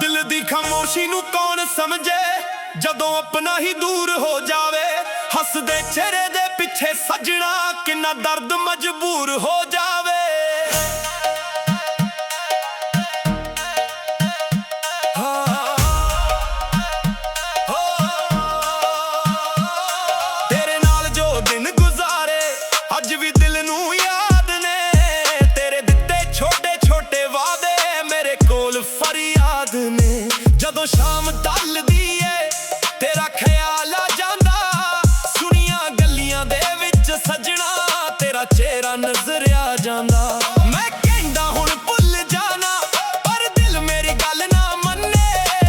ਦਿਲ ਦੀ ਖਾਮੋਸ਼ੀ ਨੂੰ ਕੌਣ ਸਮਝੇ ਜਦੋਂ ਆਪਣਾ ਹੀ ਦੂਰ ਹੋ ਜਾਵੇ। ਹੱਸਦੇ ਚਿਹਰੇ ਦੇ ਪਿੱਛੇ ਸੱਜਣਾ ਕਿੰਨਾ ਦਰਦ ਮਜਬੂਰ ਹੋ ਜਾਵੇ। ਤੇਰੇ ਨਾਲ ਜੋ ਦਿਨ ਗੁਜ਼ਾਰੇ ਅੱਜ ਵੀ ਦਿਲ ਨੂੰ ਯਾਦ ਨੇ। ਤੇਰੇ ਦਿੱਤੇ ਛੋਟੇ ਛੋਟੇ ਵਾਅਦੇ ਮੇਰੇ ਕੋਲ ਫਰਿਆਦ ਨੇ। ਜਦੋਂ ਸ਼ਾਮ ਢਲਦੀ ਏ ਤੇਰਾ ਖਿਆਲ ਆ ਜਾਂਦਾ। ਸੁਣੀਆਂ ਗੱਲੀਆਂ ਦੇ ਵਿੱਚ ਸੱਜਣਾ ਤੇਰਾ ਚਿਹਰਾ ਨਜ਼ਰ ਆ ਜਾਂਦਾ। ਮੈਂ ਕਹਿੰਦਾ ਹੁਣ ਭੁੱਲ ਜਾਣਾ ਪਰ ਦਿਲ ਮੇਰੀ ਗੱਲ ਨਾ ਮੰਨੇ।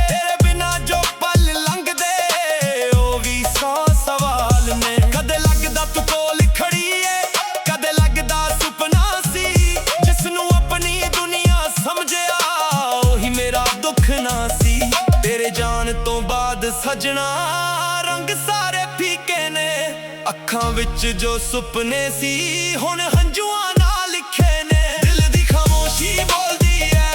ਤੇਰੇ ਬਿਨਾਂ ਜੋ ਪਲ ਲੰਘਦੇ ਉਹ ਵੀ 100 ਸਵਾਲ ਨੇ। ਕਦੇ ਲੱਗਦਾ ਤੂੰ ਕੋਲ ਖੜੀ ਏ ਕਦੇ ਲੱਗਦਾ ਸੁਪਨਾ ਸੀ। ਜਿਸ ਨੂੰ ਆਪਣੀ ਦੁਨੀਆ ਸਮਝਿਆ ਉਹੀ ਮੇਰਾ ਦੁੱਖ ਨਾ ਸੀ। ਤੇਰੇ ਜਾਣ ਤੋਂ ਬਾਅਦ ਸੱਜਣਾ ਰੰਗ ਸਾਰੇ ਫੀਕੇ ਨੇ। ਅੱਖਾਂ ਵਿੱਚ ਜੋ ਸੁਪਨੇ ਸੀ ਹੁਣ ਹੰਝੂਆਂ ਨਾਲ ਲਿਖੇ ਨੇ। ਦਿਲ ਦੀ ਖਾਮੋਸ਼ੀ ਬੋਲਦੀ ਐ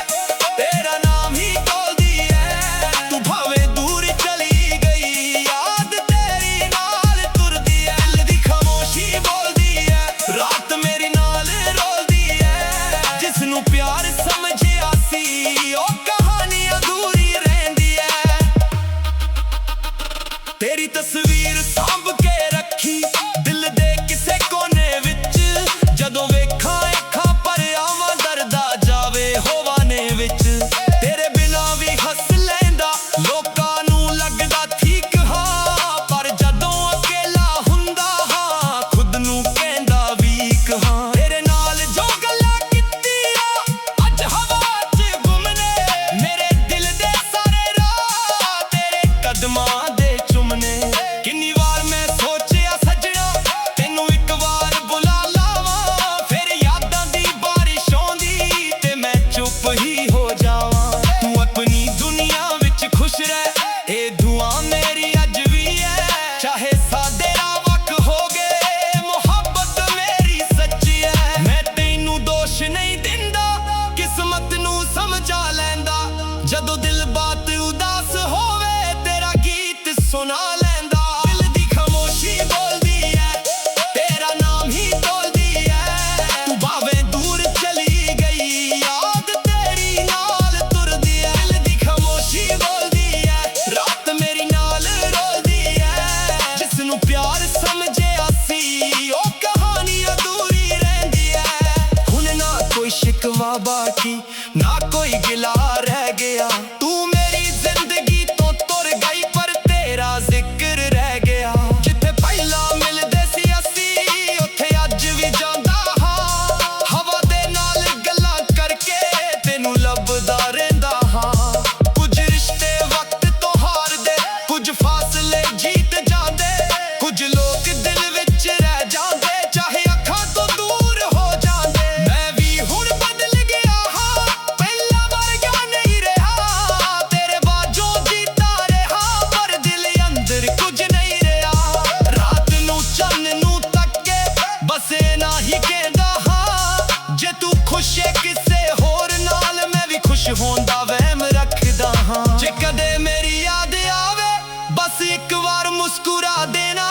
ਤੇਰਾ ਨਾਮ ਹੀ ਤੋਲਦੀ ਐ। ਤੂੰ ਭਾਵੇਂ ਦੂਰ ਚਲੀ ਗਈ ਯਾਦ ਤੇਰੀ ਨਾਲ ਤੁਰਦੀ ਐ। ਦਿਲ ਦੀ ਖਾਮੋਸ਼ੀ ਬੋਲਦੀ ਐ ਰਾਤ ਮੇਰੀ ਨਾਲ ਰੋਲਦੀ ਐ। ਜਿਸ ਨੂੰ ਪਿਆਰ ਸਮਝਿਆ ਸੀ ਉਹ ਕਹਾਣੀ ਅਧੂਰੀ ਰਹਿੰਦੀ ਐ। ਤੇਰੀ ਤਸਵੀਰ ਸਾਂਭ ਕੇ ਰੱਖੀ ਦਿਲ ਦੇ ਕਿਸੇ ਕੋਨੇ ਵਿੱਚ। ਜਦੋਂ ਵੇਖਾਂ ਅੱਖਾਂ ਭਰ ਆਵਾਂ ਦਰਦਾ ਜਾਵੇ ਹੋਵਾਨੇ ਵਿੱਚ। ਤੇਰੇ ਬਿਨਾਂ ਵੀ ਹੱਸ ਲੈਂਦਾ ਲੋਕਾਂ ਨੂੰ ਲੱਗਦਾ ਠੀਕ ਹਾਂ। ਪਰ ਜਦੋਂ ਅਕੇਲਾ ਹੁੰਦਾ ਹਾਂ ਖੁਦ ਨੂੰ ਕਹਿੰਦਾ ਵੀਕ ਹਾਂ। ਤੇਰੇ ਨਾਲ ਜੋ ਗੱਲਾਂ ਕੀਤੀਆਂ ਅੱਜ ਹਵਾ 'ਚ ਗੁੰਮ ਨੇ। ਮੇਰੇ ਦਿਲ ਦੇ ਸਾਰੇ ਰਾਹ ਤੇਰੇ ਕਦਮਾਂ ਦੇ ਚੁੰਮਨੇ। ਕਿੰਨੀ ਵਾਰ ਮੈਂ ਸੋਚਿਆ ਸੱਜਣਾ ਤੈਨੂੰ ਇੱਕ ਵਾਰ ਬੁਲਾ ਲਾਵਾਂ। ਫਿਰ ਯਾਦਾਂ ਦੀ ਬਾਰਿਸ਼ ਆਉਂਦੀ ਤੇ ਮੈਂ ਚੁੱਪ ਹੀ ਹੋ ਜਾਵਾਂ। ਤੂੰ ਆਪਣੀ ਦੁਨੀਆ ਵਿੱਚ ਖੁਸ਼ ਰਹਿ ਇਹ ਦੁਆ ਮੇਰੀ ਅੱਜ ਵੀ ਹੈ। ਚਾਹੇ ਸਾਡੇ ਰਾਹ ਵੱਖ ਹੋ ਗਏ ਮੁਹੱਬਤ ਮੇਰੀ ਸੱਚੀ ਹੈ। ਮੈਂ ਤੈਨੂੰ ਦੋਸ਼ ਨਹੀਂ ਦਿੰਦਾ ਕਿਸਮਤ ਨੂੰ ਸਮਝਾ ਲੈਂਦਾ। ਜਦੋਂ ਦਿਲ ਬਾਤ ਉਦਾਸ ਹੋਵੇ ਤੇਰਾ ਗੀਤ ਸੁਣਾ ਲੈਂਦਾ। ਦਿਲ ਦੀ ਖਾਮੋਸ਼ੀ ਬੋਲਦੀ ਐ ਤੇਰਾ ਨਾਮ ਹੀ ਤੋਲਦੀ ਐ। ਤੂੰ ਭਾਵੇਂ ਦੂਰ ਚਲੀ ਗਈ ਯਾਦ ਤੇਰੀ ਨਾਲ ਤੁਰਦੀ ਐ। ਦਿਲ ਦੀ ਖਾਮੋਸ਼ੀ ਬੋਲਦੀ ਐ ਰਾਤ ਮੇਰੀ ਨਾਲ ਰੋਲਦੀ ਐ। ਜਿਸ ਨੂੰ ਪਿਆਰ ਸਮਝਿਆ ਸੀ ਉਹ ਕਹਾਣੀ ਅਧੂਰੀ ਰਹਿੰਦੀ ਐ। ਹੁਣ ਨਾ ਕੋਈ ਸ਼ਿਕਵਾ ਬਾਕੀ ਨਾ ਕੋਈ ਗਿਲਾ ਰਹਿ ਗਿਆ। ਤੂੰ ਮੇਰੀ ਜ਼ਿੰਦਗੀ ਤੋਂ ਤੁਰ ਗਈ ਪਰ ਤੇਰਾ ਜ਼ਿਕਰ ਰਹਿ ਗਿਆ। ਜਿੱਥੇ ਪਹਿਲਾਂ ਮਿਲਦੇ ਸੀ ਅਸੀਂ ਉੱਥੇ ਅੱਜ ਵੀ ਜਾਂਦਾ ਹਾਂ। ਹਵਾ ਦੇ ਨਾਲ ਗੱਲਾਂ ਕਰਕੇ ਤੈਨੂੰ ਲੱਭਦਾ ਰਹਿੰਦਾ ਹਾਂ। ਕੁਝ ਰਿਸ਼ਤੇ ਵਕਤ ਤੋਂ ਹਾਰਦੇ ਕੁਝ ਫਾਸਲੇ ਜੀਤ ਜਾਂਦੇ। ਕੁਝ ਲੋਕ ਦਿਲ ਵਿੱਚ ਰਹਿ ਜਾਂਦੇ ਚਾਹੇ ਅੱਖਾਂ ਤੋਂ ਦੂਰ ਹੋ ਜਾਂਦੇ। ਮੈਂ ਵੀ ਹੁਣ ਬਦਲ ਗਿਆ ਹਾਂ ਪਹਿਲਾਂ ਵਰਗਾ ਨਹੀਂ ਰਿਹਾ। ਤੇਰੇ ਬਾਝੋਂ ਜੀਤਾ ਰਿਹਾ ਪਰ ਦਿਲ ਅੰਦਰ ਕੁਝ ਨਹੀਂ ਰਿਹਾ। ਰਾਤ ਨੂੰ ਚੰਨ ਨੂੰ ਤੱਕੇ ਬਸ ਨਾ ਹੀ ਕਹਿੰਦਾ ਹਾਂ। ਜੇ ਤੂੰ ਖੁਸ਼ ਏ ਕਿਸੇ ਹੋਰ ਨਾਲ ਮੈਂ ਵੀ ਖੁਸ਼ ਹੋਣ ਦਾ ਵਹਿਮ ਰੱਖਦਾ ਹਾਂ। ਜੇ ਕਦੇ ਮੇਰੀ ਯਾਦ ਆਵੇ ਬਸ ਇੱਕ ਵਾਰ ਮੁਸਕਰਾ ਦੇਣਾ।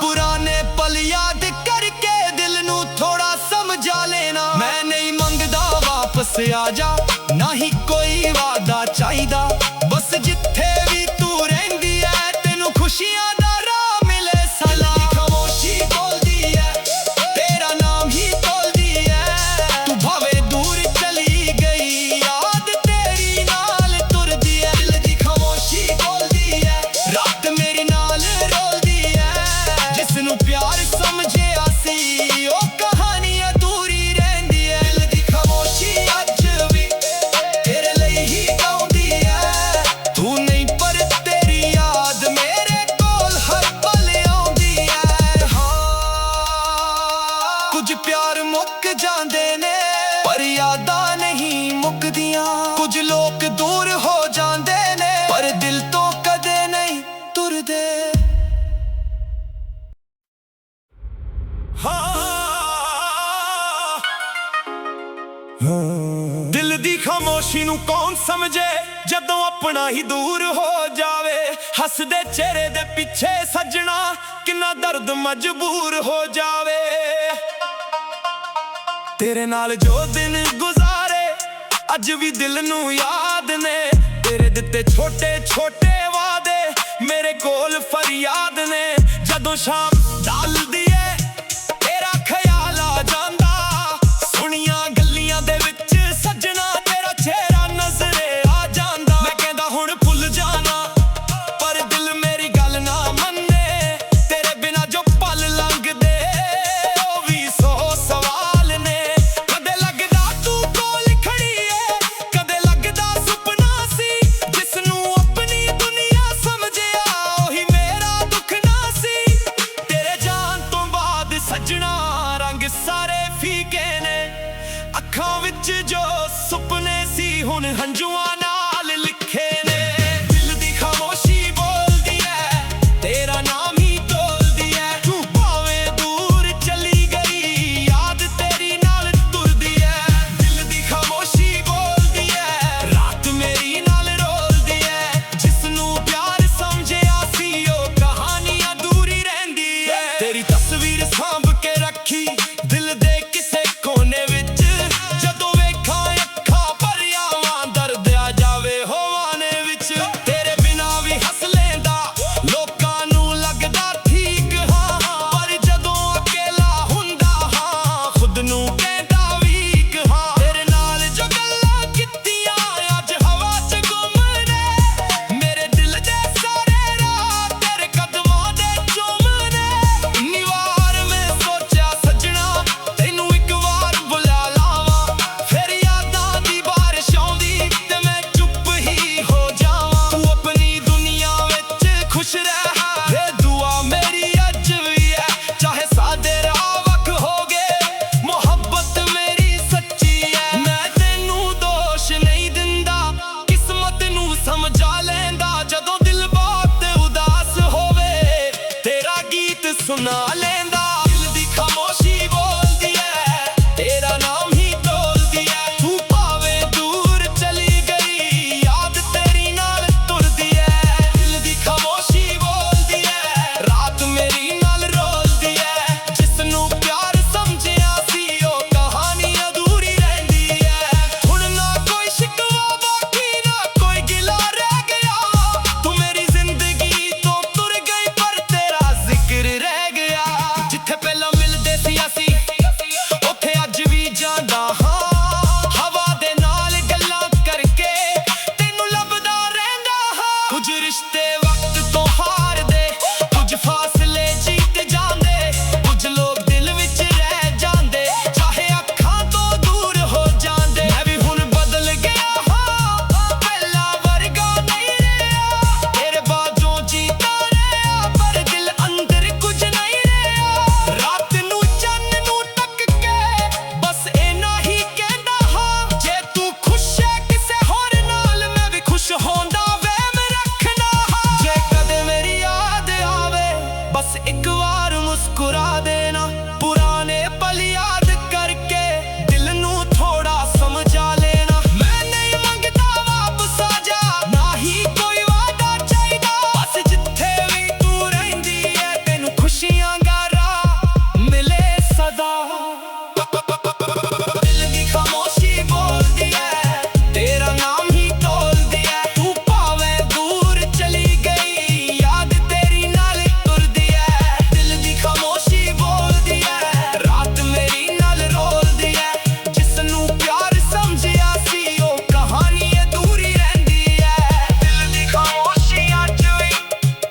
ਪੁਰਾਣੇ ਪਲ ਯਾਦ ਕਰਕੇ ਦਿਲ ਨੂੰ ਥੋੜਾ ਸਮਝਾ ਲੈਣਾ। ਮੈਂ ਨਹੀਂ ਮੰਗਦਾ ਵਾਪਸ ਆ ਜਾ ਨਾ ਹੀ ਕੋਈ ਵਾਦਾ ਚਾਹੀਦਾ। ਬਸ ਜਿੱਥੇ ਵੀ ਤੂੰ ਰਹਿੰਦੀ ਐ ਤੈਨੂੰ ਖੁਸ਼ੀਆਂ ਦਾ ਰਾਹ ਮਿਲੇ ਸਲਾਹ। ਖਾਮੋਸ਼ੀ ਬੋਲਦੀ ਐ ਤੇਰਾ ਨਾਮ ਹੀ ਤੋਲਦੀ ਐ। ਤੂੰ ਭਾਵੇਂ ਦੂਰ ਚਲੀ ਗਈ ਯਾਦ ਤੇਰੀ ਨਾਲ ਤੁਰਦੀ ਐ। ਦਿਲ ਦੀ ਖਾਮੋਸ਼ੀ ਬੋਲਦੀ ਐ ਰਾਤ ਮੇਰੀ ਨਾਲ ਰੋਲਦੀ ਐ। ਜਿਸ ਨੂੰ ਪਿਆਰ ਸਮਝਿਆ ਸੀ ਉਹ ਕਹਾਣੀ ਅਧੂਰੀ ਰਹਿੰਦੀ ਐ। ਦਿਲ ਦੀ ਖਾਮੋਸ਼ੀ ਅੱਜ ਵੀ ਤੇਰੇ ਲਈ ਹੀ ਖਾਮੋਸ਼ੀ ਨੂੰ ਕੌਣ ਸਮਝੇ ਜਦੋਂ ਆਪਣਾ ਹੀ ਦੂਰ ਹੋ ਜਾਵੇ। ਹੱਸਦੇ ਚਿਹਰੇ ਦੇ ਪਿੱਛੇ ਸੱਜਣਾ ਕਿੰਨਾ ਦਰਦ ਮਜਬੂਰ ਹੋ ਜਾਵੇ। ਤੇਰੇ ਨਾਲ ਜੋ ਦਿਨ ਗੁਜ਼ਾਰੇ ਅੱਜ ਵੀ ਦਿਲ ਨੂੰ ਯਾਦ ਨੇ। ਤੇਰੇ ਦਿੱਤੇ ਛੋਟੇ ਛੋਟੇ ਵਾਅਦੇ ਮੇਰੇ ਕੋਲ ਫਰਿਆਦ ਨੇ। ਜਦੋਂ ਸ਼ਾਮ ਢਲਦੀ ਏ ਤੇਰਾ ਖਿਆਲ ਆ ਜਾਂਦਾ। ਸੁਣੀਆਂ ਗੱਲੀਆਂ ਦੇ ਵਿੱਚ ਸੱਜਣਾ ਤੇਰਾ ਚਿਹਰਾ ਨਜ਼ਰੇ ਆ ਜਾਂਦਾ। ਮੈਂ ਕਹਿੰਦਾ ਹੁਣ ਭੁੱਲ ਜਾਣਾ ਪਰ ਦਿਲ ਮੇਰੀ ਗੱਲ ਨਾ ਮੰਨੇ। ਤੇਰੇ ਬਿਨਾ ਜੋ ਪਲ ਲੰਘਦੇ ਉਹ ਵੀ ਸੌ ਸਵਾਲ ਨੇ। ਕਦੇ ਲੱਗਦਾ ਤੂੰ ਕੋਲ ਖੜੀ ਏ, ਕਦੇ ਲੱਗਦਾ ਸੁਪਨਾ ਸੀ। ਜਿਸ ਨੂੰ ਆਪਣੀ ਦੁਨੀਆ ਸਮਝਿਆ ਉਹੀ ਮੇਰਾ ਦੁੱਖ ਨਾ ਸੀ। ਤੇਰੇ ਜਾਣ ਤੋਂ ਬਾਅਦ ਸੱਜਣਾ ਰੰਗ ਸਾਰੇ ਫੀਕੇ ਨੇ। ਅੱਖਾਂ ਵਿੱਚ ਜੋ ਸੁਪਨੇ ਸੀ ਹੁਣ ਹੰਝੂਆਂ ਨਾਲ ਲਿਖੇ ਨੇ। ਦਿਲ ਦੀ ਖਾਮੋਸ਼ੀ ਬੋਲਦੀ ਐ ਤੇਰਾ ਨਾਮ ਹੀ ਤੋਲਦੀ ਐ। ਤੂੰ ਭਾਵੇਂ ਦੂਰ ਚਲੀ ਗਈ ਯਾਦ ਤੇਰੀ ਨਾਲ ਤੁਰਦੀ ਐ। ਦਿਲ ਦੀ ਖਾਮੋਸ਼ੀ ਬੋਲਦੀ ਐ ਰਾਤ ਮੇਰੀ ਨਾਲ ਰੋਲਦੀ ਐ। ਜਿਸ ਨੂੰ ਪਿਆਰ ਸਮਝਿਆ ਸੀ ਉਹ ਕਹਾਣੀ ਅਧੂਰੀ ਰਹਿੰਦੀ ਐ। ਤੇਰੀ ਤਸਵੀਰ ਸਾਂਭ ਕੇ ਰੱਖੀ ਦਿਲ ਦੇ ਕਿਸੇ ਕੋਨੇ ਵਿੱਚ। ਜਦੋਂ ਵੇਖਾਂ ਅੱਖਾਂ ਭਰੀਆਂ ਵਾਂ ਦਰਦ ਆ ਜਾਵੇ ਹੋਵਾਨੇ ਵਿੱਚ। ਤੇਰੇ ਬਿਨਾ ਵੀ ਹੱਸ ਲੈਂਦਾ ਲੋਕਾਂ ਨੂੰ ਲੱਗਦਾ ਠੀਕ ਹਾਂ। ਪਰ ਜਦੋਂ ਅਕੇਲਾ ਹੁੰਦਾ ਹਾਂ ਖੁਦ ਨੂੰ ਕਹਿੰਦਾ ਵੀਕ ਹਾਂ। ਤੇਰੇ ਨਾਲ ਜੋ ਗੱਲਾਂ ਕੀਤੀਆਂ ਅੱਜ ਹਵਾ 'ਚ ਗੁੰਮ ਨੇ। ਮੇਰੇ ਦਿਲ ਦੇ ਸਾਰੇ ਰਾਹ ਤੇਰੇ ਕਦਮਾਂ ਦੇ ਚੁੰਮ ਨੇ। ਇੰਨੀ ਵਾਰ ਮੈਂ ਸੋਚਿਆ ਸੱਜਣਾ ਤੈਨੂੰ ਇੱਕ ਵਾਰ ਬੁਲਾ ਲਾਵਾਂ। ਫਿਰ ਯਾਦਾਂ ਦੀ ਬਾਰਿਸ਼ ਆਉਂਦੀ ਤੇ ਮੈਂ ਚੁੱਪ ਹੀ ਹੋ ਜਾਵਾਂ। ਤੂੰ ਆਪਣੀ ਦੁਨੀਆ ਵਿੱਚ ਖੁਸ਼ ਰਹਿ ਇਹ ਦੁਆ ਮੇਰੀ ਅੱਜ ਵੀ ਹੈ। ਚਾਹੇ ਸਾਡੇ ਰਾਹ ਵੱਖ ਹੋ ਗਏ ਮੁਹੱਬਤ ਮੇਰੀ ਸੱਚੀ ਹੈ। ਮੈਂ ਤੈਨੂੰ ਦੋਸ਼ ਨਹੀਂ ਦਿੰਦਾ ਕਿਸਮਤ ਨੂੰ ਸਮਝਾ ਲੈਂਦਾ। ਜਦੋਂ ਦਿਲ ਬਹੁਤ ਉਦਾਸ ਹੋਵੇ ਤੇਰਾ ਗੀਤ ਸੁਣਾ ਲੈਂਦਾ। ਦਿਲ ਦੀ ਖਾਮੋਸ਼ੀ ਬੋਲਦੀ ਐ ਤੇਰਾ ਨਾਮ ਹੀ ਤੋਲਦੀ ਐ। ਤੂੰ ਭਾਵੇਂ ਦੂਰ ਚਲੀ ਗਈ ਯਾਦ ਤੇਰੀ ਨਾਲ ਤੁਰਦੀ ਐ। ਦਿਲ ਦੀ ਖਾਮੋਸ਼ੀ ਬੋਲਦੀ ਐ ਰਾਤ ਮੇਰੀ ਨਾਲ ਰੋਲਦੀ ਐ। ਜਿਸ ਨੂੰ ਪਿਆਰ ਸਮਝਿਆ ਸੀ ਉਹ ਕਹਾਣੀ ਅਧੂਰੀ ਰਹਿੰਦੀ ਐ। ਹੁਣ ਨਾ ਕੋਈ ਸ਼ਿਕਵਾ ਬਾਕੀ ਨਾ ਕੋਈ ਗਿਲਾ ਰਹਿ ਗਿਆ। ਤੂੰ ਮੇਰੀ ਜ਼ਿੰਦਗੀ ਤੋਂ ਤੁਰ ਗਈ ਪਰ ਤੇਰਾ ਜ਼ਿਕਰ ਰਹਿ ਗਿਆ। ਜਿੱਥੇ ਪਹਿਲਾਂ ਮਿਲਦੇ ਸੀ ਅਸੀਂ ਉੱਥੇ ਅੱਜ ਵੀ ਜਾਂਦਾ ਹਾਂ। ਹਵਾ ਦੇ ਨਾਲ ਗੱਲਾਂ ਕਰਕੇ ਤੈਨੂੰ ਲੱਭਦਾ ਰਹਿੰਦਾ ਹਾਂ। ਕੁਝ ਰਿਸ਼ਤੇ ਵਕਤ ਤੋਂ ਹਾਰਦੇ ਕੁਝ ਫਾਸਲੇ ਜੀਤ ਜਾਂਦੇ। ਕੁਝ ਲੋਕ ਦਿਲ ਵਿੱਚ ਰਹਿ ਜਾਂਦੇ ਚਾਹੇ ਅੱਖਾਂ ਤੋਂ ਦੂਰ ਹੋ ਜਾਂਦੇ। ਮੈਂ ਵੀ ਹੁਣ ਬਦਲ ਗਿਆ ਹਾਂ ਪਹਿਲਾਂ ਵਰਗਾ ਨਹੀਂ ਰਿਹਾ। ਤੇਰੇ ਬਾਝੋਂ ਜੀਤਾ ਰਿਹਾ ਪਰ ਦਿਲ ਅੰਦਰ ਕੁਝ ਨਹੀਂ ਰਿਹਾ। ਰਾਤ ਨੂੰ ਚੰਨ ਨੂੰ ਤੱਕ ਕੇ ਬਸ ਇੰਨਾ ਹੀ ਕਹਿੰਦਾ ਹਾਂ ਜੇ ਤੂੰ ਖੁਸ਼ ਹੈ ਕਿਸੇ ਹੋਰ ਨਾਲ ਮੈਂ ਵੀ ਖੁਸ਼ ਹੁੰਦਾ ਵਹਿਮ ਰੱਖਣਾ ਹਾਂ। ਜੇ ਕਦੇ ਮੇਰੀ ਯਾਦ ਆਵੇ ਬਸ ਇੱਕ ਵਾਰ ਮੁਸਕਰਾ ਦੇਣਾ। ਪੁਰਾਣੇ ਪਲ ਯਾਦ ਕਰਕੇ ਦਿਲ ਨੂੰ ਥੋੜਾ ਸਮਝਾ ਲੈਣਾ। ਮੈਂ ਨਹੀਂ ਮੰਗਦਾ ਵਾਪਸ ਆ ਜਾ ਨਾ ਹੀ ਕੋਈ ਵਾਅਦਾ ਚਾਹੀਦਾ। ਬਸ ਜਿੱਥੇ ਵੀ ਤੂੰ ਰਹਿੰਦੀ ਐ ਤੈਨੂੰ ਖੁਸ਼ੀਆਂ ਦਾ ਰਾਹ ਮਿਲੇ ਸਦਾ। ਦਿਲ ਦੀ ਖਾਮੋਸ਼ੀ ਬੋਲਦੀ ਐ ਤੇਰਾ ਨਾਮ ਹੀ ਤੋਲਦੀ ਐ। ਤੂੰ ਭਾਵੇਂ ਦੂਰ ਚਲੀ ਗਈ ਯਾਦ ਤੇਰੀ ਨਾਲ ਤੁਰਦੀ ਐ। ਦਿਲ ਦੀ ਖਾਮੋਸ਼ੀ ਬੋਲਦੀ ਐ ਰਾਤ ਮੇਰੀ ਨਾਲ ਰੋਲਦੀ ਐ। ਜਿਸ ਨੂੰ ਪਿਆਰ ਸਮਝਿਆ ਸੀ ਉਹ ਕਹਾਣੀ ਅਧੂਰੀ ਰਹਿੰਦੀ ਐ। ਦਿਲ ਦੀ ਖਾਮੋਸ਼ੀ ਅੱਜ ਵੀ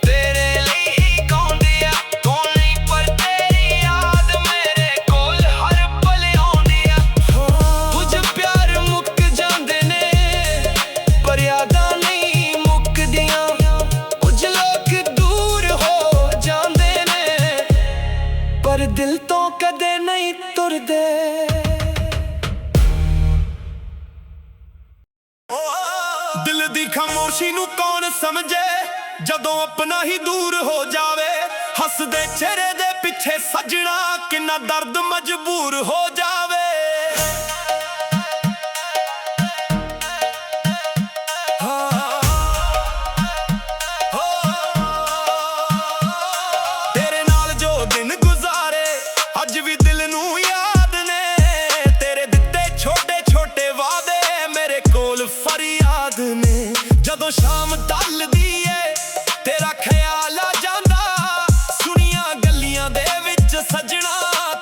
ਤੇਰੇ ਲਈ ਹੀ ਗਾਉਂਦੀ ਐ। ਕੌਣ ਨਹੀਂ ਪਰ ਤੇਰੀ ਯਾਦ ਮੇਰੇ ਕੋਲ ਹਰ ਪਲ ਆਉਂਦੀ ਐ। ਕੁਝ ਪਿਆਰ ਮੁੱਕ ਜਾਂਦੇ ਨੇ ਪਰ ਯਾਦਾਂ ਨਹੀਂ ਮੁੱਕਦੀਆਂ। ਕੁਝ ਲੋਕ ਦੂਰ ਹੋ ਜਾਂਦੇ ਨੇ ਪਰ ਦਿਲ ਤੋਂ ਕਦੇ ਨਹੀਂ ਤੁਰਦੇ। ਦਿਲ ਦੀ ਖਾਮੋਸ਼ੀ ਨੂੰ ਕੌਣ ਸਮਝੇ ਜਦੋਂ ਆਪਣਾ ਹੀ ਦੂਰ ਹੋ ਜਾਵੇ। ਹੱਸਦੇ ਚਿਹਰੇ ਦੇ ਪਿੱਛੇ ਸੱਜਣਾ ਕਿੰਨਾ ਦਰਦ ਮਜਬੂਰ ਹੋ ਜਾਵੇ। ਯਾਦ ਨੇ। ਜਦੋਂ ਸ਼ਾਮ ਢਲਦੀ ਏ ਤੇਰਾ ਖਿਆਲ ਆ ਜਾਂਦਾ, ਸੁਣੀਆਂ ਗੱਲੀਆਂ ਦੇ ਵਿੱਚ ਸੱਜਣਾ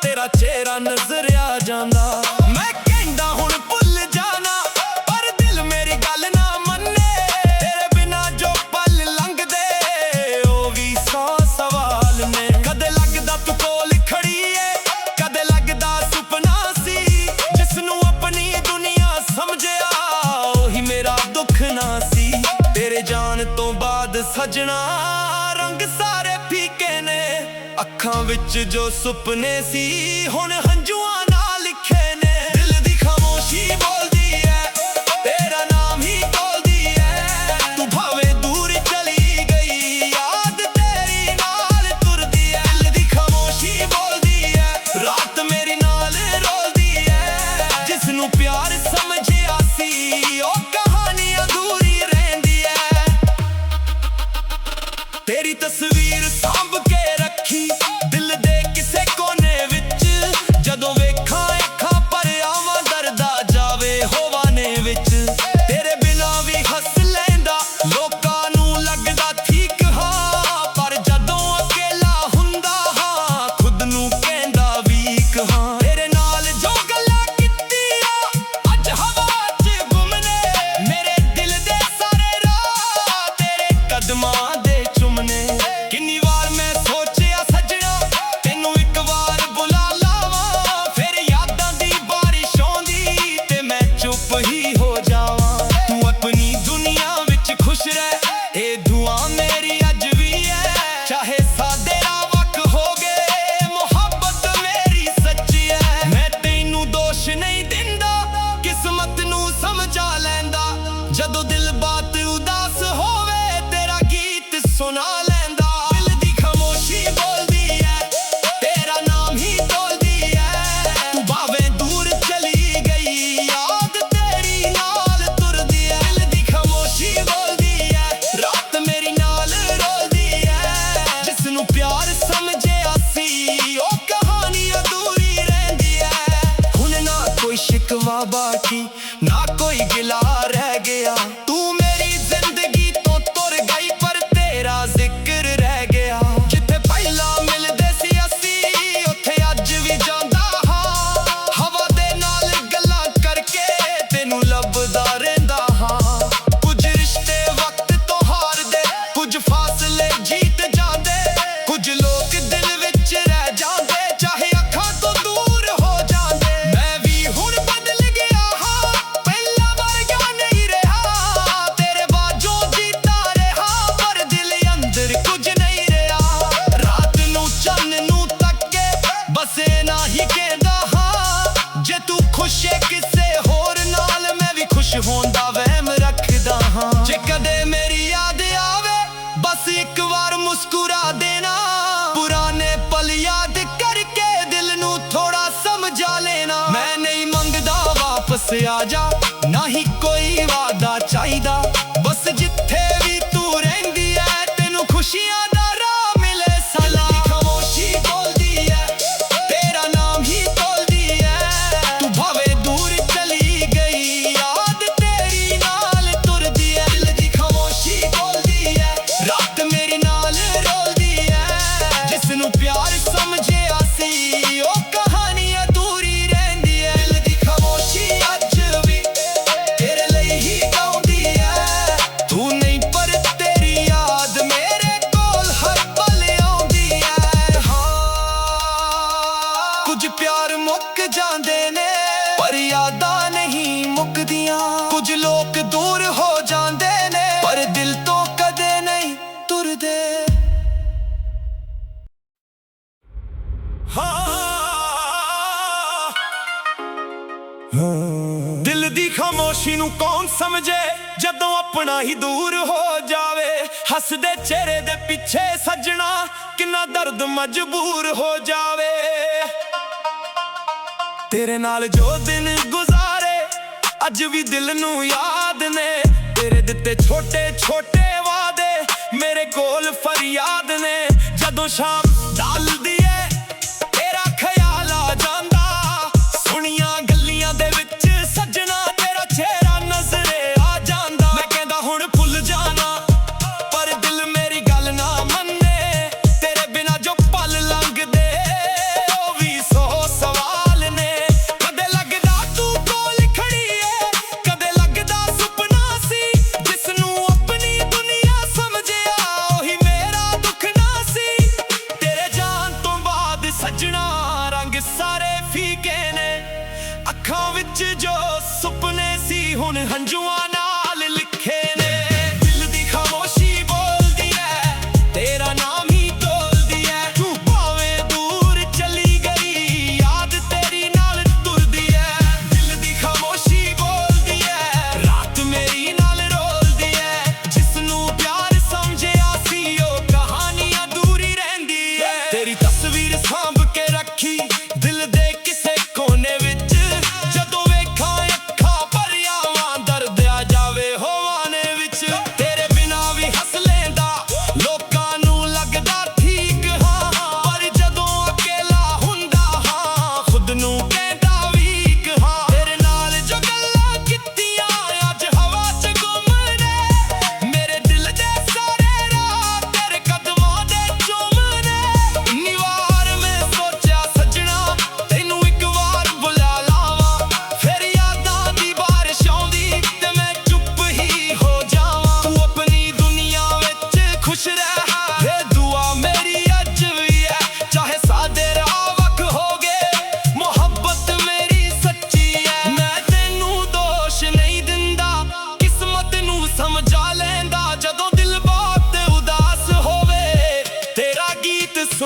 ਤੇਰਾ ਚਿਹਰਾ ਨਜ਼ਰ ਆ ਜਾਂਦਾ। ਮੈਂ ਕਹਿੰਦਾ ਹੁਣ ਭੁੱਲ ਜਾਣਾ ਪਰ ਦਿਲ ਮੇਰੀ ਗੱਲ ਨਾ ਮੰਨੇ, ਤੇਰੇ ਬਿਨਾ ਜੋ ਪਲ ਲੰਘਦੇ ਉਹ ਵੀ 100 ਸਵਾਲ ਨੇ। ਕਦੇ ਲੱਗਦਾ ਤੂੰ ਕੋਲ ਖੜੀ ਏ, ਕਦੇ ਲੱਗਦਾ ਸੁਪਨਾ ਸੀ, ਜਿਸ ਨੂੰ ਆਪਣੀ ਦੁਨੀਆ ਸਮਝਿਆ ਉਹੀ ਮੇਰਾ ਦੁੱਖ ਨਾ ਸੀ। ਤੇਰੇ ਜਾਣ ਤੋਂ ਬਾਅਦ ਸੱਜਣਾ ਰੰਗ ਸਾਰੇ ਫੀਕੇ ਨੇ, ਅੱਖਾਂ ਵਿੱਚ ਜੋ ਸੁਪਨੇ ਸੀ ਹੁਣ ਹੰਝੂਆਂ ਨਾਲ ਲਿਖੇ ਨੇ। ਦਿਲ ਦੀ ਖਾਮੋਸ਼ੀ ਬੋਲਦੀ ਐ, ਤੇਰਾ ਨਾਮ ਹੀ ਬੋਲਦੀ ਐ, ਤੂੰ ਭਾਵੇਂ ਦੂਰ ਚਲੀ ਗਈ ਯਾਦ ਤੇਰੀ ਨਾਲ ਤੁਰਦੀ ਐ। ਦਿਲ ਦੀ ਖਾਮੋਸ਼ੀ ਬੋਲਦੀ ਐ, ਰਾਤ ਮੇਰੀ ਨਾਲ ਰੋਲਦੀ ਐ, ਜਿਸ ਨੂੰ ਪਿਆਰ ਸਮਝਿਆ ਸੀ ਉਹ ਕਹਾਣੀ ਅਧੂਰੀ ਰਹਿੰਦੀ ਐ। ਤੇਰੀ ਤਸਵੀਰ ਸਾਂਭ ਕੇ ਰੱਖੀ ਦਿਲ ਦੇ ਕਿਸੇ ਕੋਨੇ ਵਿੱਚ, ਜਦੋਂ ਵੇਖਾਂ ਅੱਖਾਂ ਪਰ ਆਵਾਂ ਦਰਦਾ ਜਾਵੇ ਹੋਵਾਨੇ ਵਿੱਚ। ਤੇਰੇ ਬਿਨਾਂ ਵੀ ਹੱਸ ਲੈਂਦਾ, ਲੋਕਾਂ ਨੂੰ ਲੱਗਦਾ ਠੀਕ ਹਾਂ, ਪਰ ਜਦੋਂ ਅਕੇਲਾ ਹੁੰਦਾ ਹਾਂ ਖੁਦ ਨੂੰ ਕਹਿੰਦਾ ਵੀਕ ਹਾਂ। ਤੇਰੇ ਨਾਲ ਜੋ ਗੱਲਾਂ ਕੀਤੀਆਂ ਅੱਜ ਹਵਾ 'ਚ ਗੁੰਮ ਨੇ, ਮੇਰੇ ਦਿਲ ਦੇ ਸਾਰੇ ਰਾਹ ਤੇਰੇ ਕਦਮਾਂ ਦੇ ਚੁੰਮਨੇ। ਕਿੰਨੀ ਵਾਰ ਮੈਂ ਸੋਚਿਆ ਸੱਜਣਾ ਤੈਨੂੰ ਇੱਕ ਵਾਰ ਬੁਲਾ ਲਾਵਾਂ, ਫਿਰ ਯਾਦਾਂ ਦੀ ਬਾਰਿਸ਼ ਆਉਂਦੀ ਤੇ ਮੈਂ ਚੁੱਪ ਹੀ ਹੋ ਜਾਵਾਂ। ਤੂੰ ਆਪਣੀ ਦੁਨੀਆ ਵਿੱਚ ਖੁਸ਼ ਰਹਿ, ਇਹ ਦੁਆ ਮੇਰੀ ਅੱਜ ਵੀ ਹੈ, ਚਾਹੇ ਸਾਡੇ ਰਾਹ ਵੱਖ ਹੋ ਗਏ ਮੁਹੱਬਤ ਮੇਰੀ ਸੱਚੀ ਹੈ। ਮੈਂ ਤੈਨੂੰ ਦੋਸ਼ ਨਹੀਂ ਦਿੰਦਾ, ਕਿਸਮਤ ਨੂੰ ਸਮਝਾ ਲੈਂਦਾ, ਜਦੋਂ ਦਿਲ ਬਾਤ ਉਦਾਸ ਹੋਵੇ ਤੇਰਾ ਗੀਤ ਸੁਣਾ ਲੈਂਦਾ। ਦਿਲ ਦੀ ਖਾਮੋਸ਼ੀ ਬੋਲਦੀ ਐ, ਤੇਰਾ ਨਾਮ ਹੀ ਬੋਲਦੀ ਐ, ਤੂੰ ਭਾਵੇਂ ਦੂਰ ਚਲੀ ਗਈ ਯਾਦ ਤੇਰੀ ਨਾਲ ਤੁਰਦੀ ਐ। ਦਿਲ ਦੀ ਖਾਮੋਸ਼ੀ ਬੋਲਦੀ ਐ, ਰਾਤ ਮੇਰੀ ਨਾਲ ਰੋਲਦੀ ਐ, ਜਿਸ ਨੂੰ ਪਿਆਰ ਸਮਝਿਆ ਸੀ ਉਹ ਕਹਾਣੀ ਅਧੂਰੀ ਰਹਿੰਦੀ ਐ। ਹੁਣ ਨਾ ਕੋਈ ਸ਼ਿਕਵਾ ਬਾਕੀ ਨਾ ਕੋਈ ਗਿਲਾ ਰਹਿ ਗਿਆ, ਤੂੰ ਮੇਰੀ ਜ਼ਿੰਦਗੀ ਤੋਂ ਤੁਰ ਗਈ ਪਰ ਤੇਰਾ ਜ਼ਿਕਰ ਰਹਿ ਗਿਆ। ਜਿੱਥੇ ਪਹਿਲਾਂ ਮਿਲਦੇ ਸੀ ਅਸੀਂ ਉੱਥੇ ਅੱਜ ਵੀ ਜਾਂਦਾ ਹਾਂ, ਹਵਾ ਦੇ ਨਾਲ ਗੱਲਾਂ ਕਰਕੇ ਤੈਨੂੰ ਲੱਭਦਾ ਰਹਿੰਦਾ ਹਾਂ। ਕੁਝ ਰਿਸ਼ਤੇ ਵਕਤ ਤੋਂ ਹਾਰਦੇ, ਕੁਝ ਫਾਸਲੇ ਜੀਤ ਜਾਂਦੇ, ਕੁਝ ਲੋਕ ਦਿਲ ਵਿੱਚ ਰਹਿ ਜਾਂਦੇ, ਚਾਹੇ ਅੱਖਾਂ ਤੋਂ ਦੂਰ ਹੋ ਜਾਂਦੇ। ਮੈਂ ਵੀ ਹੁਣ ਬਦਲ ਗਿਆ ਹਾਂ, ਪਹਿਲਾਂ ਵਰਗਾ ਨਹੀਂ ਰਿਹਾ, ਤੇਰੇ ਬਾਝੋਂ ਜੀਤਾ ਰਿਹਾ ਪਰ ਦਿਲ ਅੰਦਰ ਕੁਝ ਨਹੀਂ ਰਿਹਾ। ਰਾਤ ਨੂੰ ਚੰਨ ਨੂੰ ਤੱਕੇ ਬਸ ਨਾ ਹੀ ਕਹਿੰਦਾ ਹਾਂ, ਜੇ ਤੂੰ ਖੁਸ਼ ਏ ਕਿਸੇ ਹੋਰ ਨਾਲ ਮੈਂ ਵੀ ਖੁਸ਼ ਹੋਣ ਦਾ ਵਹਿਮ ਰੱਖਦਾ ਹਾਂ। ਜੇ ਕਦੇ ਮੇਰੀ ਯਾਦ ਆਵੇ ਬਸ ਇੱਕ ਵਾਰ ਮੁਸਕਰਾ ਦੇਣਾ, ਪੁਰਾਣੇ ਪਲ ਯਾਦ ਕਰਕੇ ਦਿਲ ਨੂੰ ਥੋੜਾ ਸਮਝਾ ਲੈਣਾ। ਮੈਂ ਨਹੀਂ ਮੰਗਦਾ ਵਾਪਸ ਆ ਜਾ, ਨਾ ਹੀ ਕੋਈ ਵਾਦਾ ਚਾਹੀਦਾ, ਬਸ ਜਿੱਥੇ ਵੀ ਤੂੰ ਰਹਿੰਦੀ ਐ ਤੈਨੂੰ ਖੁਸ਼ੀਆਂ ਦਾ ਰਾਹ ਮਿਲੇ ਸਲਾਮ। ਖਾਮੋਸ਼ੀ ਬੋਲਦੀ ਐ, ਤੇਰਾ ਨਾਮ ਹੀ ਬੋਲਦੀ ਐ, ਤੂੰ ਭਾਵੇਂ ਦੂਰ ਚਲੀ ਗਈ ਯਾਦ ਤੇਰੀ ਨਾਲ ਤੁਰਦੀ ਐ। ਦਿਲ ਦੀ ਖਾਮੋਸ਼ੀ ਬੋਲਦੀ ਐ, ਰਾਤ ਮੇਰੀ ਨਾਲ ਰੋਲਦੀ ਐ, ਜਿਸ ਨੂੰ ਪਿਆਰ ਸਮਝਿਆ ਸੀ ਉਹ ਕਹਾਣੀ ਅਧੂਰੀ ਰਹਿੰਦੀ ਐ। ਦਿਲ ਦੀ ਖਾਮੋਸ਼ੀ ਅੱਜ ਵੀ ਤੇਰੇ ਲਈ ਹੀ ਗਾਉਂਦੀ ਐ, ਤੂੰ ਨਹੀਂ ਪਰ ਤੇਰੀ ਯਾਦ ਮੇਰੇ ਕੋਲ ਹਰ ਪਲ ਆਉਂਦੀ ਐ। ਹਾਂ ਕੁਝ ਪਿਆਰ ਮੁੱਕ ਜਾਂਦੇ ਨੇ ਪਰ ਯਾਦਾਂ ਨਹੀਂ ਮੁੱਕਦੀਆਂ, ਕੁਝ ਲੋਕ ਦੂਰ ਹੋ ਜਾਂਦੇ ਨੇ ਪਰ ਦਿਲ ਤੋਂ ਕਦੇ ਨਹੀਂ ਤੁਰਦੇ। ਦਿਲ ਦੀ ਖਾਮੋਸ਼ੀ ਨੂੰ ਕੌਣ ਸਮਝੇ ਜਦੋਂ ਆਪਣਾ ਹੀ ਦੂਰ ਹੋ ਜਾਵੇ, ਹੱਸਦੇ ਚਿਹਰੇ ਦੇ ਪਿੱਛੇ ਸੱਜਣਾ ਕਿੰਨਾ ਦਰਦ ਮਜਬੂਰ ਹੋ ਜਾਵੇ। ਤੇਰੇ ਨਾਲ ਜੋ ਦਿਨ ਗੁਜ਼ਾਰੇ ਅੱਜ ਵੀ ਦਿਲ ਨੂੰ ਯਾਦ ਨੇ, ਤੇਰੇ ਦਿੱਤੇ ਛੋਟੇ ਛੋਟੇ ਵਾਅਦੇ ਮੇਰੇ ਕੋਲ ਫਰਿਆਦ ਨੇ। ਜਦੋਂ ਸ਼ਾਮ ਢਲਦੀ ਏ ਤੇਰਾ ਖਿਆਲ ਆ ਜਾਂਦਾ, ਸੁਣੀਆਂ ਗੱਲੀਆਂ ਦੇ ਵਿੱਚ ਸੱਜਣਾ ਤੇਰਾ ਚਿਹਰਾ ਨਜ਼ਰ ਆ ਜਾਂਦਾ।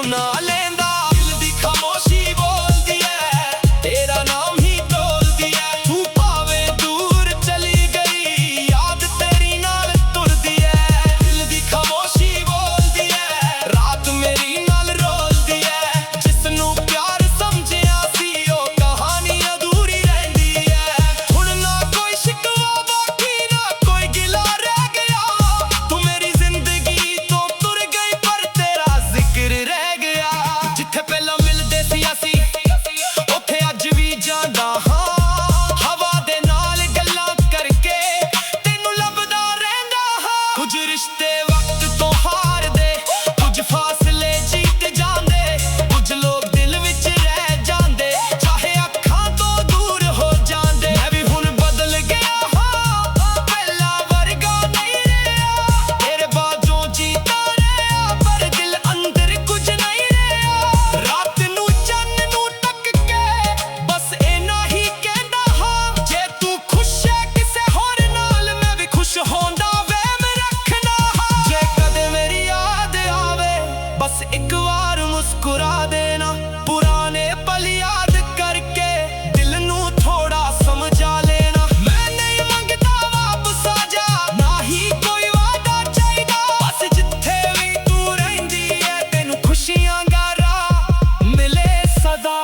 ਸੁਣਾ ਲੈਂਦਾ। ਦਿਲ ਦੀ ਖਾਮੋਸ਼ੀ ਬੋਲਦੀ ਐ, ਤੇਰਾ ਨਾਮ ਹੀ ਟੋਲਦੀ ਐ। ਤੂੰ ਭਾਵੇਂ ਦੂਰ ਚਲੀ ਗਈ, ਯਾਦ ਤੇਰੀ ਨਾਲ ਤੁਰਦੀ ਐ। ਦਿਲ ਦੀ ਖਾਮੋਸ਼ੀ ਬੋਲਦੀ ਐ, ਰਾਤ ਮੇਰੀ ਨਾਲ ਰੋਲਦੀ ਐ। ਜਿਸ ਨੂੰ ਪਿਆਰ ਸਮਝਿਆ ਸੀ, ਉਹ ਕਹਾਣੀ ਅਧੂਰੀ ਰਹਿੰਦੀ ਐ। ਹੁਣ ਨਾ ਕੋਈ ਸ਼ਿਕਵਾ ਬਾਕੀ, ਨਾ ਕੋਈ ਗਿਲਾ ਰਹਿ ਗਿਆ। ਤੂੰ ਮੇਰੀ ਜ਼ਿੰਦਗੀ ਤੋਂ ਤੁਰ ਗਈ, ਪਰ ਤੇਰਾ ਜ਼ਿਕਰ ਰਹਿ ਗਿਆ। ਜਿੱਥੇ ਪਹਿਲਾਂ ਮਿਲਦੇ ਸੀ ਅਸੀਂ, ਉੱਥੇ ਅੱਜ ਵੀ ਜਾਂਦਾ ਹਾਂ। ਹਵਾ ਦੇ ਨਾਲ ਗੱਲਾਂ ਕਰਕੇ ਤੈਨੂੰ ਲੱਭਦਾ ਰਹਿੰਦਾ ਹਾਂ। ਕੁਝ ਰਿਸ਼ਤੇ ਵਕਤ ਤੋਂ ਹਾਰਦੇ, ਕੁਝ ਫਾਸਲੇ ਜੀਤ ਜਾਂਦੇ, ਕੁਝ ਲੋਕ ਦਿਲ ਵਿੱਚ ਰਹਿ ਜਾਂਦੇ, ਚਾਹੇ ਅੱਖਾਂ ਤੋਂ ਦੂਰ ਹੋ ਜਾਂਦੇ। ਮੈਂ ਵੀ ਹੁਣ ਬਦਲ ਗਿਆ ਹਾਂ, ਪਹਿਲਾਂ ਵਰਗਾ ਨਹੀਂ ਰਿਹਾ। ਤੇਰੇ ਬਾਝੋਂ ਜੀਤਾ ਰਿਹਾ, ਪਰ ਦਿਲ ਅੰਦਰ ਕੁਝ ਨਹੀਂ ਰਿਹਾ। ਰਾਤ ਨੂੰ ਚੰਨ ਨੂੰ ਤੱਕ ਕੇ ਬਸ ਇੰਨਾ ਹੀ ਕਹਿੰਦਾ ਹਾਂ, ਜੇ ਤੂੰ ਖੁਸ਼ ਹੈ ਕਿਸੇ ਹੋਰ ਨਾਲ, ਮੈਂ ਵੀ ਖੁਸ਼ ਹੁੰਦਾ ਵਹਿਮ ਰੱਖਣਾ ਹਾਂ। ਜੇ ਕਦੇ ਮੇਰੀ ਯਾਦ ਆਵੇ, ਬਸ ਇੱਕ ਵਾਰ ਮੁਸਕਰਾ ਦੇਣਾ। ਪੁਰਾਣੇ ਪਲ ਯਾਦ ਕਰਕੇ ਦਿਲ ਨੂੰ ਥੋੜਾ ਸਮਝਾ ਲੈਣਾ। ਮੈਂ ਨਹੀਂ ਮੰਗਦਾ ਵਾਪਸ ਆ ਜਾ, ਨਾ ਹੀ ਕੋਈ ਵਾਅਦਾ ਚਾਹੀਦਾ। ਬਸ ਜਿੱਥੇ ਵੀ ਤੂੰ ਰਹਿੰਦੀ ਐ, ਤੈਨੂੰ ਖੁਸ਼ੀਆਂ ਦਾ ਰਾਹ ਮਿਲੇ ਸਦਾ।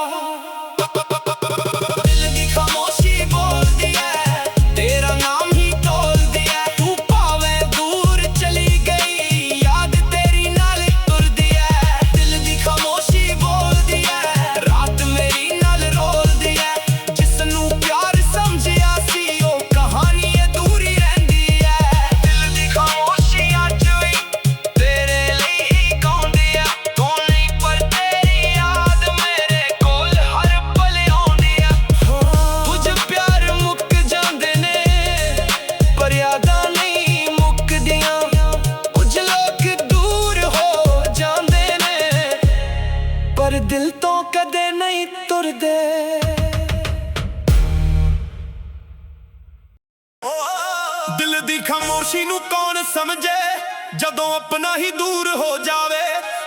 ਦਿਲ ਦੀ ਖਾਮੋਸ਼ੀ ਬੋਲਦੀ ਐ, ਤੇਰਾ ਨਾਮ ਹੀ ਟੋਲਦੀ ਐ। ਤੂੰ ਭਾਵੇਂ ਦੂਰ ਚਲੀ ਗਈ, ਯਾਦ ਤੇਰੀ ਨਾਲ ਤੁਰਦੀ ਐ। ਦਿਲ ਦੀ ਖਾਮੋਸ਼ੀ ਬੋਲਦੀ ਐ, ਰਾਤ ਮੇਰੀ ਨਾਲ ਰੋਲਦੀ ਐ। ਜਿਸ ਨੂੰ ਪਿਆਰ ਸਮਝਿਆ ਸੀ, ਉਹ ਕਹਾਣੀ ਅਧੂਰੀ ਰਹਿੰਦੀ ਐ। ਦਿਲ ਦੀ ਖਾਮੋਸ਼ੀ ਅੱਜ ਵੀ ਤੇਰੇ ਲਈ ਹੀ ਗਾਉਂਦੀ ਐ। ਕੌਣ ਨਹੀਂ, ਪਰ ਤੇਰੀ ਯਾਦ ਮੇਰੇ ਕੋਲ ਹਰ ਪਲ ਆਉਂਦੀ ਐ। ਕੁਝ ਪਿਆਰ ਮੁੱਕ ਜਾਂਦੇ ਨੇ, ਪਰ ਯਾਦਾਂ ਨਹੀਂ ਮੁੱਕਦੀਆਂ। ਕੁਝ ਲੋਕ ਦੂਰ ਹੋ ਜਾਂਦੇ ਨੇ, ਪਰ ਦਿਲ ਤੋਂ ਕਦੇ ਨਹੀਂ ਤੁਰਦੇ। ਦਿਲ ਦੀ ਖਾਮੋਸ਼ੀ ਨੂੰ ਕੌਣ ਸਮਝੇ, ਜਦੋਂ ਆਪਣਾ ਹੀ ਦੂਰ ਹੋ ਜਾਵੇ।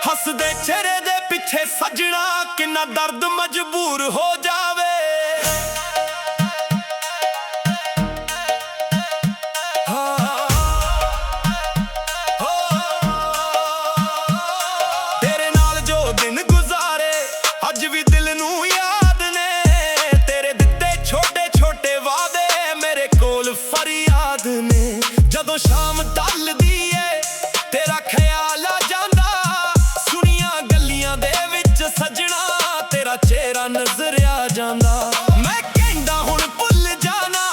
ਹੱਸਦੇ ਚਿਹਰੇ ਦੇ ਪਿੱਛੇ ਸੱਜਣਾ, ਕਿੰਨਾ ਦਰਦ ਮਜਬੂਰ ਹੋ ਜਾਵੇ। ਤੇਰੇ ਨਾਲ ਜੋ ਦਿਨ ਗੁਜ਼ਾਰੇ, ਅੱਜ ਵੀ ਦਿਲ ਨੂੰ ਯਾਦ ਨੇ। ਤੇਰੇ ਦਿੱਤੇ ਛੋਟੇ ਛੋਟੇ ਵਾਅਦੇ ਮੇਰੇ ਕੋਲ ਫਰਿਆਦ ਨੇ। ਜਦੋਂ ਸ਼ਾਮ ਢਲਦੀ ਏ, ਤੇਰਾ ਖਿਆਲ ਆ ਜਾਂਦਾ। ਸੁਣੀਆਂ ਗੱਲੀਆਂ ਦੇ ਵਿੱਚ ਸੱਜਣਾ, ਤੇਰਾ ਚਿਹਰਾ ਨਜ਼ਰ ਆ ਜਾਂਦਾ। ਮੈਂ ਕਹਿੰਦਾ ਹੁਣ ਭੁੱਲ ਜਾਣਾ,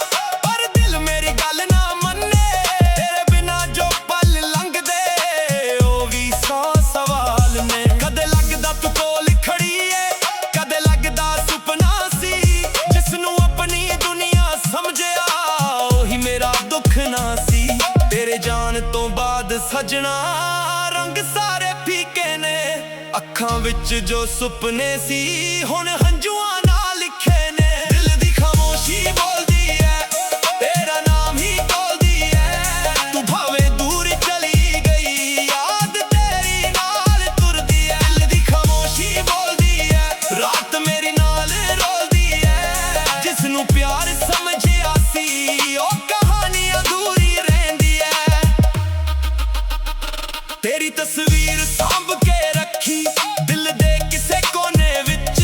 ਪਰ ਦਿਲ ਮੇਰੀ ਗੱਲ ਨਾ ਮੰਨੇ। ਤੇਰੇ ਬਿਨਾਂ ਜੋ ਪਲ ਲੰਘਦੇ, ਉਹ ਵੀ 100 ਸਵਾਲ ਨੇ। ਕਦੇ ਲੱਗਦਾ ਤੂੰ ਕੋਲ ਖੜੀ ਏ, ਕਦੇ ਲੱਗਦਾ ਸੁਪਨਾ ਸੀ। ਜਿਸ ਨੂੰ ਆਪਣੀ ਦੁਨੀਆ ਸਮਝਿਆ, ਉਹੀ ਮੇਰਾ ਦੁੱਖ ਨਾ ਸੀ। ਤੇਰੇ ਜਾਣ ਤੋਂ ਬਾਅਦ ਸੱਜਣਾ, ਰੰਗ ਸਾਰੇ ਫੀਕੇ ਨੇ। ਅੱਖਾਂ ਵਿੱਚ ਜੋ ਸੁਪਨੇ ਸੀ, ਹੁਣ ਹੰਝੂਆਂ ਨਾਲ ਲਿਖੇ ਨੇ। ਦਿਲ ਦੀ ਖਾਮੋਸ਼ੀ ਬੋਲਦੀ ਐ, ਤੇਰਾ ਨਾਮ ਹੀ ਟੋਲਦੀ ਐ। ਤੂੰ ਭਾਵੇਂ ਦੂਰ ਚਲੀ ਗਈ, ਯਾਦ ਤੇਰੀ ਨਾਲ ਤੁਰਦੀ ਐ। ਦਿਲ ਦੀ ਖਾਮੋਸ਼ੀ ਬੋਲਦੀ ਐ, ਰਾਤ ਮੇਰੀ ਨਾਲ ਰੋਲਦੀ ਐ। ਜਿਸ ਨੂੰ ਪਿਆਰ ਸਮਝਿਆ ਸੀ, ਉਹ ਕਹਾਣੀ ਅਧੂਰੀ ਰਹਿੰਦੀ ਐ। ਤੇਰੀ ਤਸਵੀਰ ਸਾਂਭ ਕੇ ਰੱਖੀ, ਦਿਲ ਦੇ ਕਿਸੇ ਕੋਨੇ ਵਿੱਚ।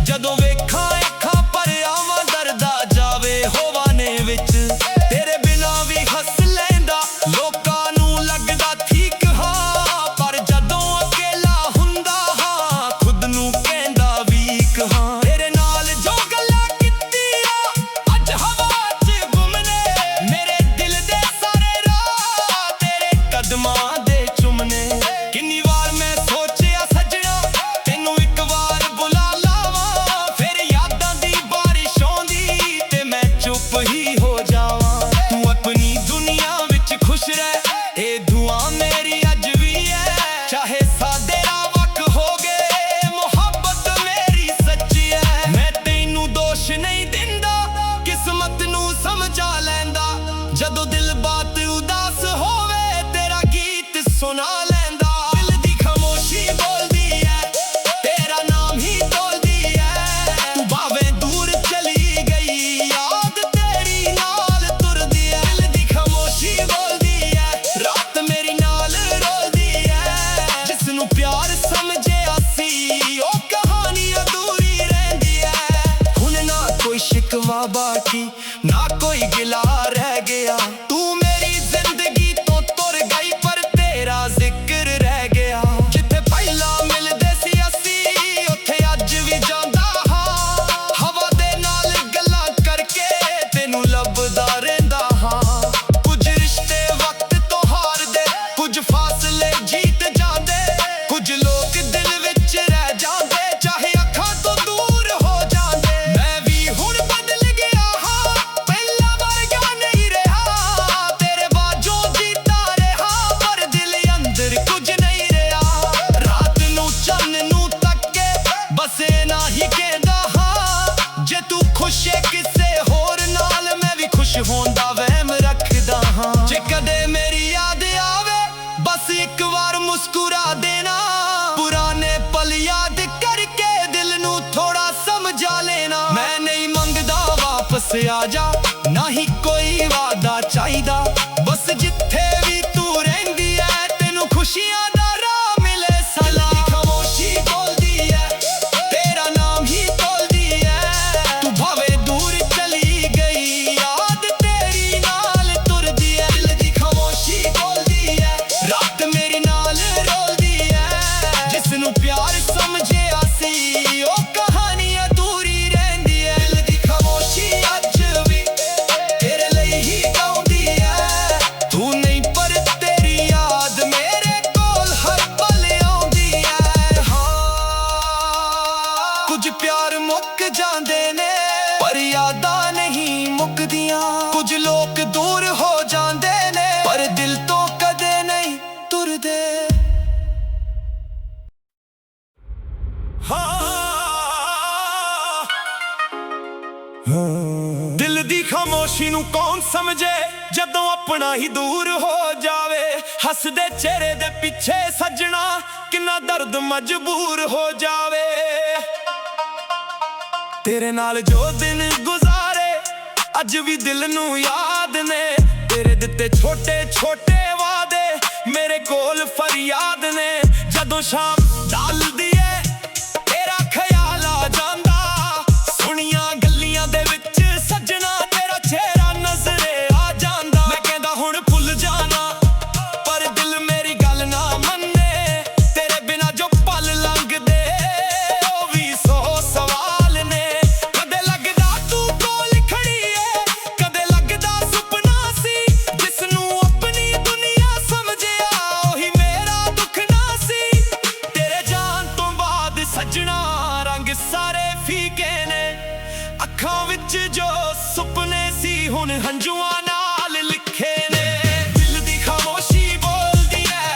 ਜਦੋਂ ਵੇਖਾਂ ਅੱਖਾਂ ਪਰ ਆਵਾਂ, ਦਰਦਾ ਜਾਵੇ ਹੋਵਾਨੇ ਵਿੱਚ। ਤੇਰੇ ਬਿਨਾਂ ਵੀ ਹੱਸ ਲੈਂਦਾ, ਲੋਕਾਂ ਨੂੰ ਲੱਗਦਾ ਠੀਕ ਹਾਂ। ਪਰ ਜਦੋਂ ਅਕੇਲਾ ਹੁੰਦਾ ਹਾਂ, ਖੁਦ ਨੂੰ ਕਹਿੰਦਾ ਵੀਕ ਹਾਂ। ਤੇਰੇ ਨਾਲ ਜੋ ਗੱਲਾਂ ਕੀਤੀਆਂ, ਅੱਜ ਹਵਾ 'ਚ ਗੁੰਮ ਨੇ। ਮੇਰੇ ਦਿਲ ਦੇ ਸਾਰੇ ਰਾਹ, ਤੇਰੇ ਕਦਮਾਂ ਦੇ ਚੁੰਮਨੇ। ਕਿੰਨੀ ਵਾਰ ਮੈਂ ਸੋਚਿਆ ਸੱਜਣਾ, ਤੈਨੂੰ ਇੱਕ ਵਾਰ ਬੁਲਾ ਲਾਵਾਂ। ਫਿਰ ਯਾਦਾਂ ਦੀ ਬਾਰਿਸ਼ ਆਉਂਦੀ, ਤੇ ਮੈਂ ਚੁੱਪ ਹੀ ਹੋ ਜਾਵਾਂ। ਤੂੰ ਆਪਣੀ ਦੁਨੀਆ ਵਿੱਚ ਖੁਸ਼ ਰਹਿ, ਇਹ ਦੁਆ ਮੇਰੀ ਅੱਜ ਵੀ ਹੈ। ਚਾਹੇ ਸਾਡੇ ਰਾਹ ਵੱਖ ਹੋ ਗਏ, ਮੁਹੱਬਤ ਮੇਰੀ ਸੱਚੀ ਹੈ। ਮੈਂ ਤੈਨੂੰ ਦੋਸ਼ ਨਹੀਂ ਦਿੰਦਾ, ਕਿਸਮਤ ਨੂੰ ਸਮਝਾ ਲੈਂਦਾ। ਜਦੋਂ ਦਿਲ ਬਾਤ ਉਦਾਸ ਹੋਵੇ, ਤੇਰਾ ਗੀਤ ਸੁਣਾ ਲੈਂਦਾ। ਦਿਲ ਦੀ ਖਾਮੋਸ਼ੀ ਬੋਲਦੀ ਐ, मुस्कुरा देना। पुराने पल याद करके दिल नू थोड़ा समझा लेना। मैं नहीं मंगदा वापस आ जा, ना ही कोई वादा चाहिदा। बस जिथे भी तू रहिंदी है तेनू खुशियां दा राह मिले। साला खामोशी बोलदी है, तेरा नाम ही तोलदी है। तू भावे दूर चली गई, याद तेरी नाल तुरदी है। दिल दी खामोशी बोलदी है, रात मेरी नाल रोलदी है। जिसनू प्यार समझिया सी ओ कहानी अधूरी रहंदी है। दिल दी खामोशी अज भी तेरे लिए ही गाउंदी है। तू नहीं पर तेरी याद मेरे कोल हर पल आउंदी है। हाँ, कुछ प्यार मुक जांदे ने पर यादां नहीं मुकदियां। कुछ लोग दूर हो जांदे ने पर दिल तो कदे नहीं तुरदे। दिल दी खामोशी नू कौन समझे जदों अपना ही दूर हो जावे। हसदे चेहरे दे पिछे सजना किन्ना दर्द मजबूर हो जावे। तेरे नाल जो दिन गुजारे अज भी दिल नू याद ने। तेरे दिते छोटे छोटे वादे मेरे कोल फरियाद ने। जदों शाम ढलदी है तेरा ख्याल आ जांदा। सुनिया गल्लियां दे विच सजना तेरा चेहरा नजरे आ जांदा। मैं कहंदा हुण भुल जाना पर दिल मेरी गल ना मन्ने। तेरे बिना जो पल लंघदे ओ भी सौ सवाल ने। कदे लगदा तू कोल खड़ी है, कदे लगदा सुपना सी। जिसनू अपनी दुनिया समझिया ओही मेरा दुख ना सी। तेरे जान तो बाद सजना रंग सारे फीके ने। अखां विच जो सुपने सी हुण हंजुआं नाल लिखे ने। दिल दी खामोशी बोलदी है,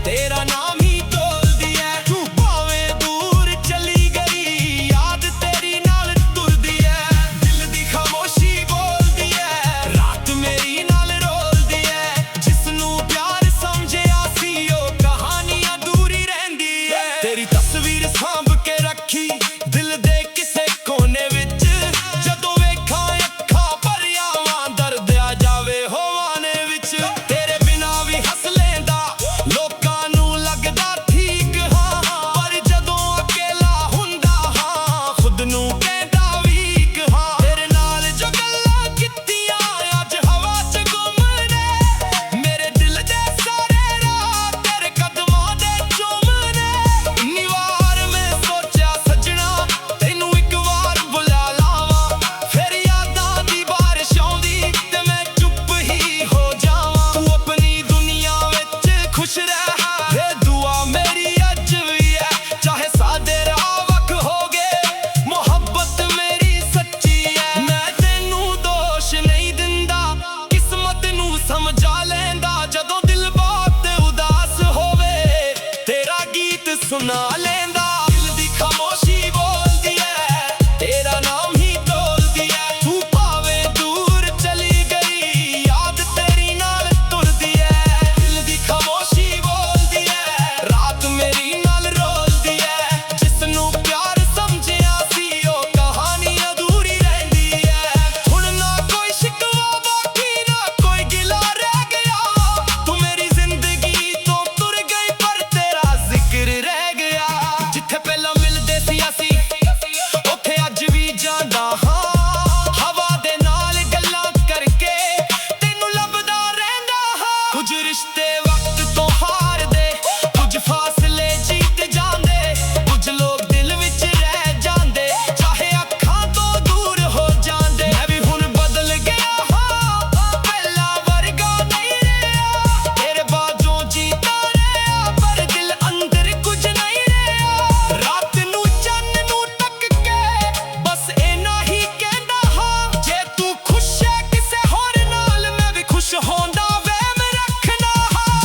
तेरा नाम ही तोलदी है। तू भावें दूर चली गई, याद तेरी नाल तुरदी है। दिल दी खामोशी बोलदी है, रात मेरी नाल रोलदी है। जिसनू प्यार समझिया सी ओ कहानी अधूरी रहंदी है। तेरी तस्वीर सांभ के रखी दिल दे किसे कोने विच। जदों वेखां अखां भरियावां दर्द आ जावे होवाने विच। तेरे बिना भी हस लेंदा लोकां नू लगदा ठीक। हाँ पर जदों अकेला हुंदा हाँ खुद नू कहंदा वीक। हाँ तेरे नाल जो गल्लां कीतियां अज हवा च गुम ने। मेरे दिल दे सारे राह तेरे कदमां दे चुम ने। इन्नी वार मैं सोचा सजना तैनू इक वार बुला लावां। फिर यादां दी बारिश आउंदी ते मैं चुप ही हो जावां। तू अपनी दुनिया विच खुश रह ये दुआ मेरी अज भी है। चाहे साडे राह वख हो गए मुहब्बत मेरी सच्ची है। मैं तैनू दोष नहीं दिंदा किस्मत नू समझा लैंदा। जदों दिल बहुत उदास होवे तेरा गीत सुना लैंदा। दिल दी खामोशी बोलदी है, तेरा नाम ही तोलदी है। तू भावें दूर चली गई, याद तेरी नाल तुरदी है। दिल दी खामोशी बोलदी है, रात मेरी नाल रोलदी है। जिसनू प्यार समझिया सी ओ कहानी अधूरी रहंदी है। हुण ना कोई शिकवा बाकी ना कोई गिला रह गया। तू मेरी जिंदगी तो तुर गई पर तेरा जिक्र रह गया। जिथे पहला मिलदे सी असी उत्थे अज भी जांदा हाँ। हवा दे नाल गल्लां करके तैनू लभदा रहिंदा हाँ। कुछ रिश्ते वक्त तो हार दे, कुछ फासले जीत जांदे। कुछ लोग दिल विच रह जांदे, चाहे अखां तो दूर हो जांदे। मैं भी हुण बदल गया हाँ, पहला वर्गा नहीं रहा। तेरे बाजों जीता रहा पर दिल अंदर कुछ नहीं रहा। रात नू चन्न नू तक के बस इना ही कहंदा हाँ। जे तू खुश है किसे होर नाल मैं भी खुश होंदा वहम रखना हाँ।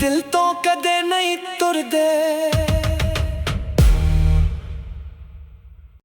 ਦਿਲ ਤੋਂ ਕਦੇ ਨਹੀਂ ਤੁਰਦੇ।